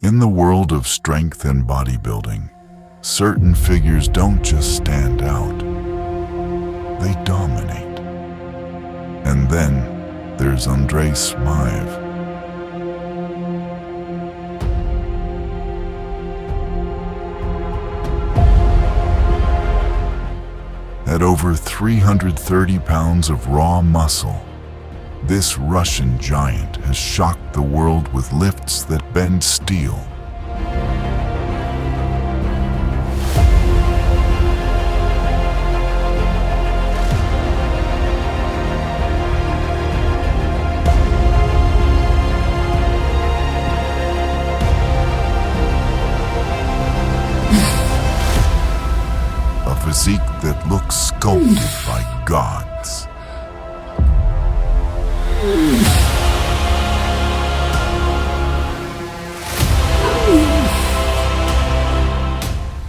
In the world of strength and bodybuilding, certain figures don't just stand out, they dominate. And then there's Andrey Smaev. At over 330 pounds of raw muscle, this Russian giant has shocked the world with lifts that bend steel. A physique that looks sculpted by gods.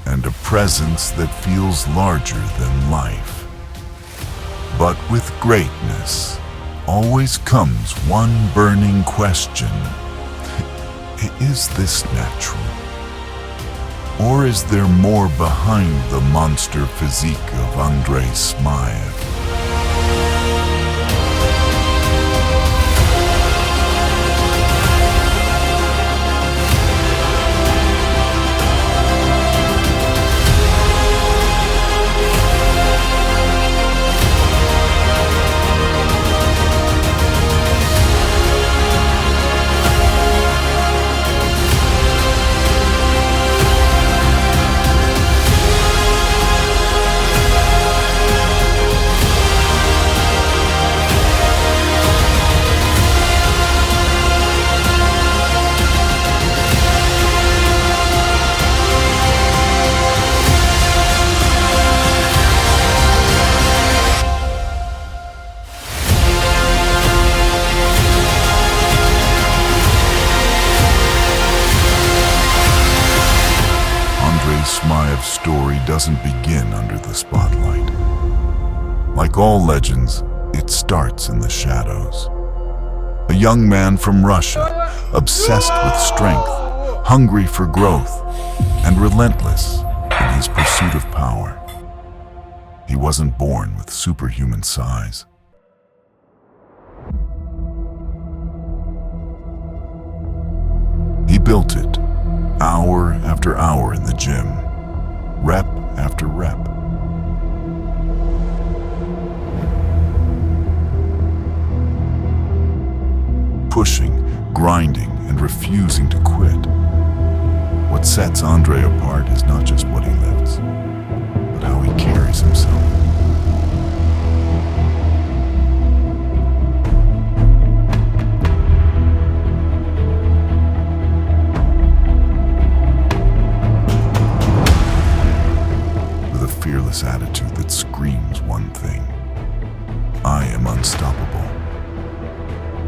And a presence that feels larger than life. But with greatness always comes one burning question. Is this natural? Or is there more behind the monster physique of Andre Smaev? Smaev's story doesn't begin under the spotlight. Like all legends, it starts in the shadows. A young man from Russia, obsessed with strength, hungry for growth, and relentless in his pursuit of power. He wasn't born with superhuman size. He built it, hour after hour in the gym, rep after rep. Pushing, grinding, and refusing to quit. What sets Andre apart is not just what he lifts, but how he carries himself. Fearless attitude that screams one thing: I am unstoppable.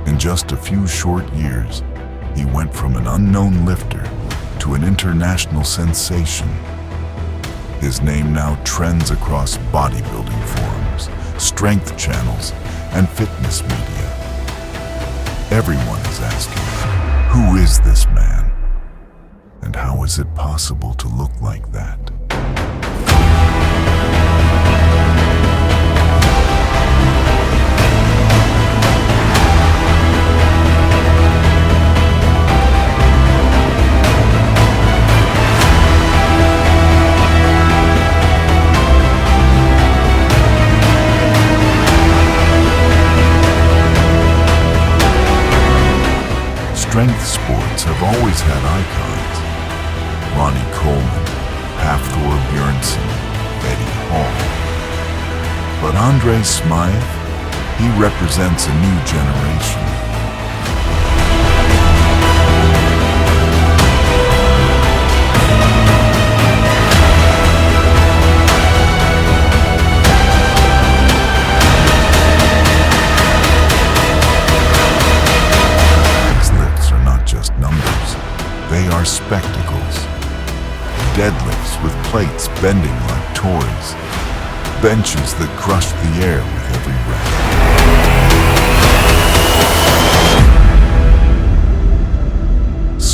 In just a few short years, he went from an unknown lifter to an international sensation. His name now trends across bodybuilding forums, strength channels, and fitness media. Everyone is asking, who is this man? And how is it possible to look like that? Strength sports have always had icons. Ronnie Coleman, Hafthor Bjornsson, Eddie Hall. But Andre Smay, he represents a new generation. They are spectacles. Deadlifts with plates bending like toys. Benches that crush the air with every rep.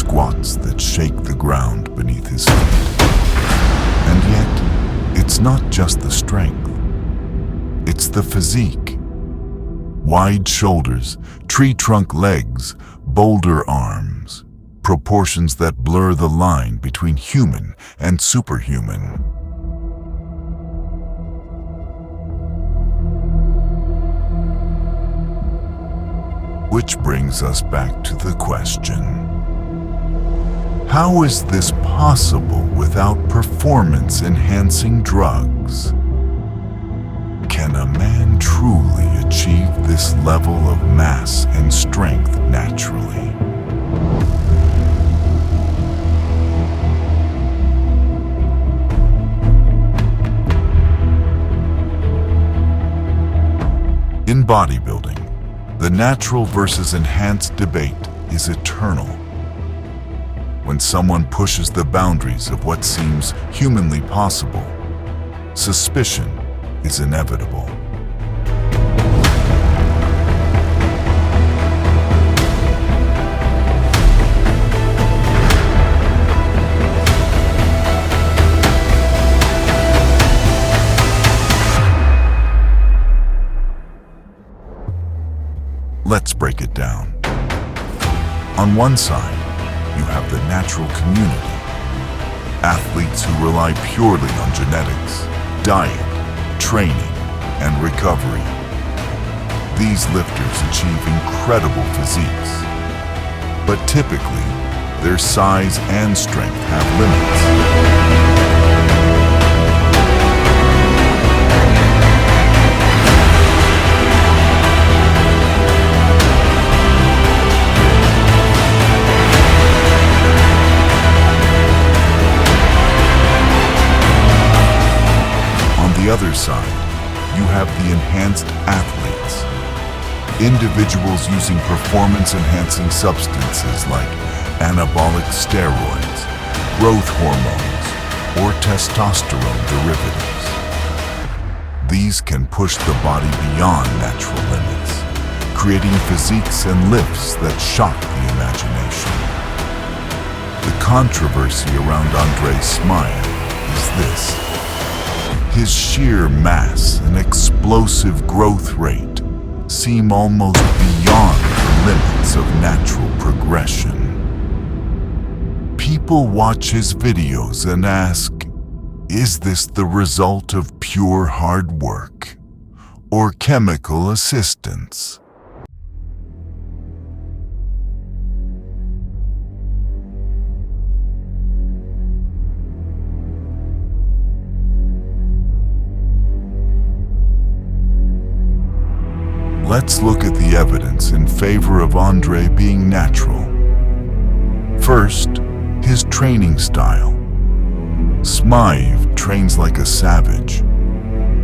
squats that shake the ground beneath his feet. And yet, it's not just the strength. It's the physique. Wide shoulders, tree-trunk legs, boulder arms, proportions that blur the line between human and superhuman. Which brings us back to the question: how is this possible without performance-enhancing drugs? Can a man truly achieve this level of mass and strength naturally? In bodybuilding, the natural versus enhanced debate is eternal. When someone pushes the boundaries of what seems humanly possible, suspicion is inevitable. Let's break it down. On one side, you have the natural community, athletes who rely purely on genetics, diet, training, and recovery. These lifters achieve incredible physiques, but typically, their size and strength have limits. On the other side, you have the enhanced athletes, individuals using performance-enhancing substances like anabolic steroids, growth hormones, or testosterone derivatives. These can push the body beyond natural limits, creating physiques and lifts that shock the imagination. The controversy around Andre Smay is this: his sheer mass and explosive growth rate seem almost beyond the limits of natural progression. People watch his videos and ask, is this the result of pure hard work or chemical assistance? Let's look at the evidence in favor of Andre being natural. First, his training style. Smaev trains like a savage.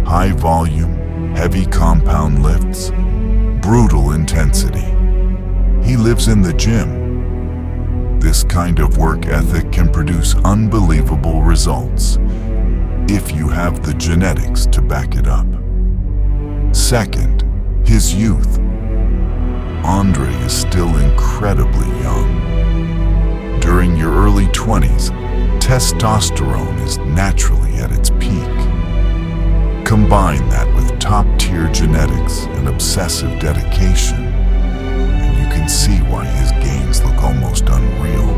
High volume, heavy compound lifts, brutal intensity. He lives in the gym. This kind of work ethic can produce unbelievable results if you have the genetics to back it up. Second, his youth. Andre is still incredibly young. During your early 20s, testosterone is naturally at its peak. Combine that with top-tier genetics and obsessive dedication, and you can see why his gains look almost unreal.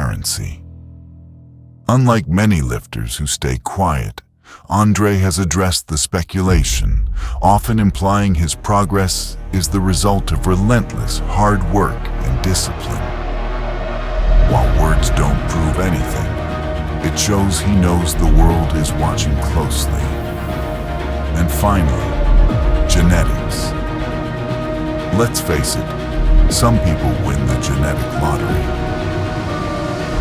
transparency. Unlike many lifters who stay quiet, Andre has addressed the speculation, often implying his progress is the result of relentless hard work and discipline. While words don't prove anything, it shows he knows the world is watching closely. And finally, genetics. Let's face it, some people win the genetic lottery.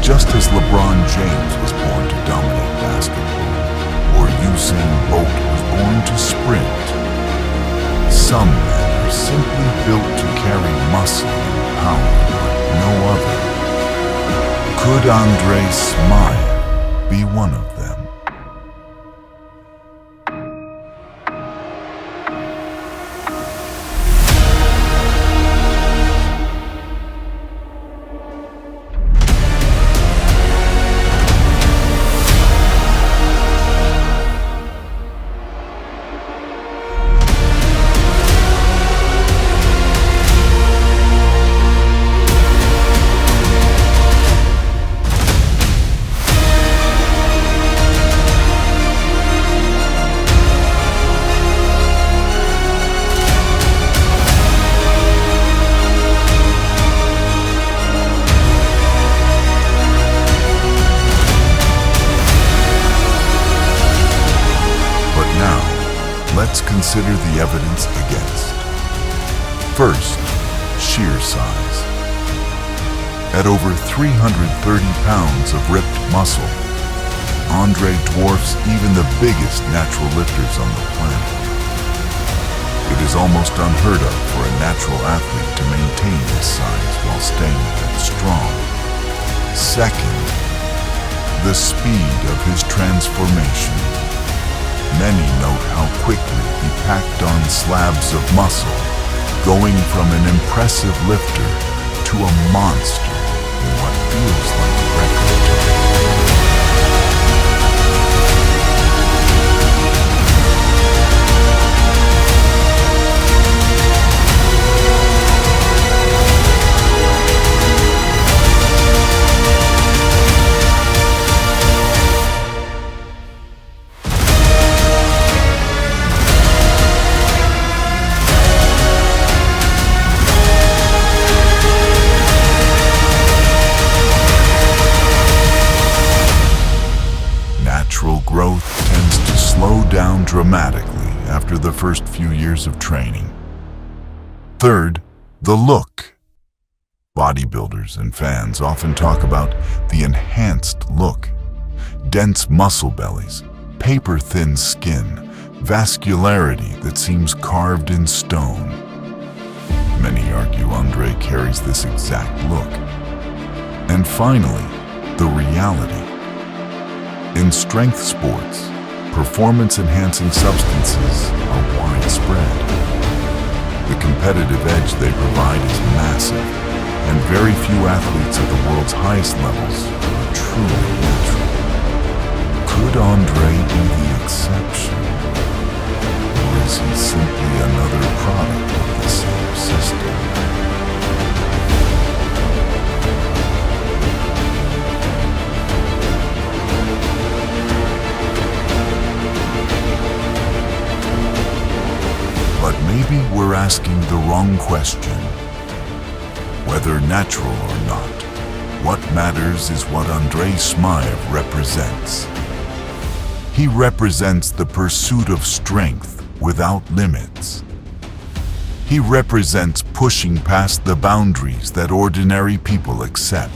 Just as LeBron James was born to dominate basketball, or Usain Bolt was born to sprint, some men are simply built to carry muscle and power like no other. Could Andrey Smaev be one of them? Let's consider the evidence against. First, sheer size. At over 330 pounds of ripped muscle, Andre dwarfs even the biggest natural lifters on the planet. It is almost unheard of for a natural athlete to maintain this size while staying that strong. Second, the speed of his transformation. Many note how quickly he packed on slabs of muscle, going from an impressive lifter to a monster in what feels like record time. Growth tends to slow down dramatically after the first few years of training. Third, the look. Bodybuilders and fans often talk about the enhanced look. Dense muscle bellies, paper-thin skin, vascularity that seems carved in stone. Many argue Andre carries this exact look. And finally, the reality. In strength sports, performance-enhancing substances are widespread. The competitive edge they provide is massive, and very few athletes at the world's highest levels are truly natural. Could Andre be the exception? Or is he simply another product of the same system? But maybe we're asking the wrong question. Whether natural or not, what matters is what Andrey Smaev represents. He represents the pursuit of strength without limits. He represents pushing past the boundaries that ordinary people accept.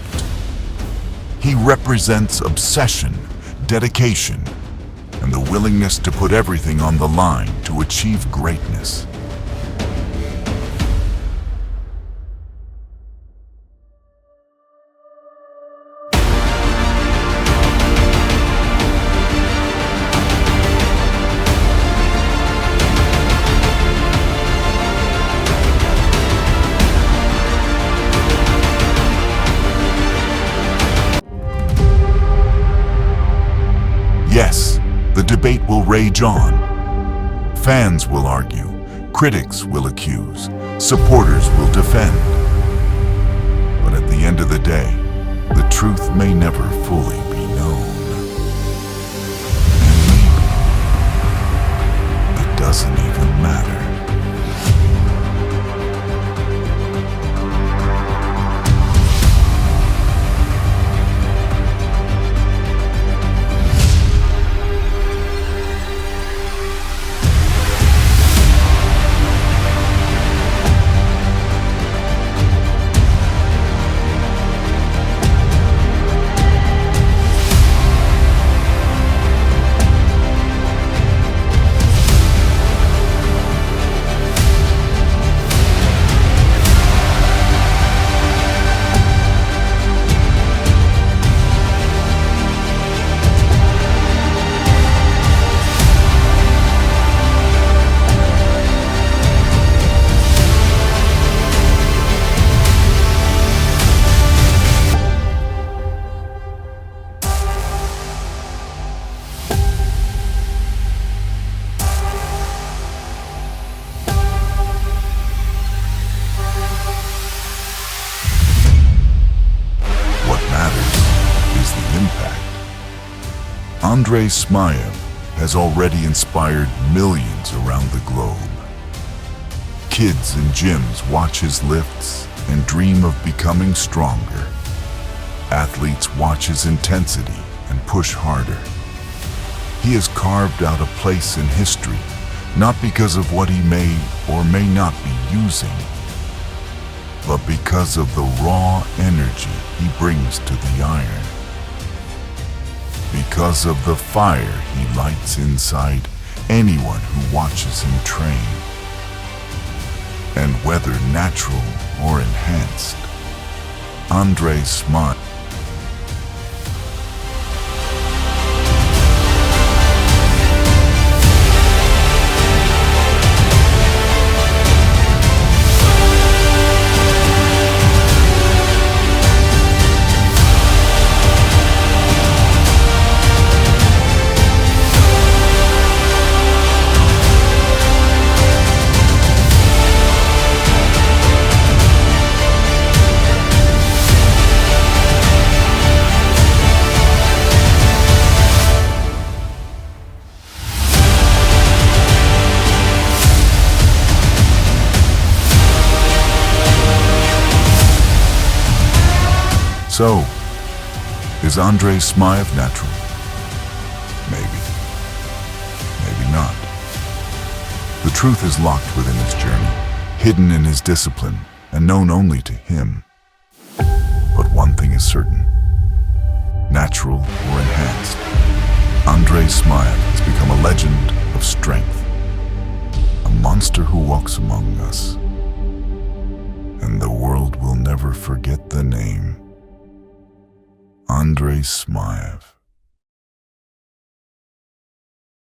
He represents obsession, dedication, and the willingness to put everything on the line to achieve greatness. Yes, the debate will rage on. Fans will argue, critics will accuse, supporters will defend. But at the end of the day, the truth may never fully be known. And maybe it doesn't even matter. Andrey Smaev has already inspired millions around the globe. Kids in gyms watch his lifts and dream of becoming stronger. Athletes watch his intensity and push harder. He has carved out a place in history, not because of what he may or may not be using, but because of the raw energy he brings to the iron. Because of the fire he lights inside anyone who watches him train. And whether natural or enhanced, Andre Smay So, is Andrey Smaev natural? Maybe. Maybe not. The truth is locked within his journey, hidden in his discipline, and known only to him. But one thing is certain. Natural or enhanced, Andrey Smaev has become a legend of strength. A monster who walks among us. And the world will never forget the name Andrey Smaev.